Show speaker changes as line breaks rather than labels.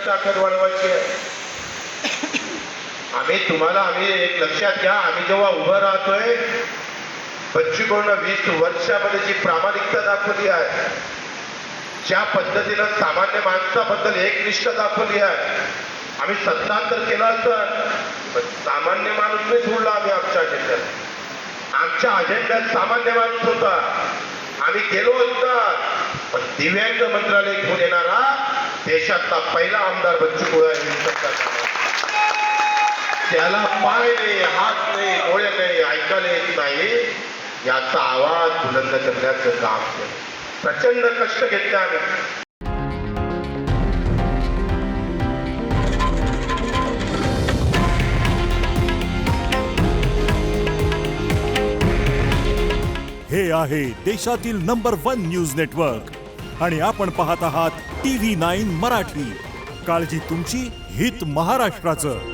ताकद वाढवायची आहे. आम्ही एक लक्षात घ्या, आम्ही जेव्हा उभं राहतोय, बच्चू कडून 20 वर्षामध्ये जी प्रामाणिकता दाखवली आहे, ज्या पद्धतीनं सामान्य माणसाबद्दल एकनिष्ठ दाखवली आहे, आम्ही सत्तांतर केलं असं पण सामान्य माणूस नाही सोडला. आम्ही आमच्या अजेंड्यात सामान्य माणूस होता. आम्ही गेलो होता पण दिव्यांग मंत्रालय घेऊन येणारा देशातला पहिला आमदार बच्चू कडू आहे. त्याला पाय नाही, हात नाही, डोळे नाही, ऐकायला येत नाही, याचा आवाज बुलंद करण्याचं काम केलं. प्रचंड कष्ट घेतले आम्ही.
हे आहे देशातील नंबर 1 न्यूज नेटवर्क आणि आपण पाहत आहात TV9 मराठी. काळजी तुमची, हित महाराष्ट्राचं.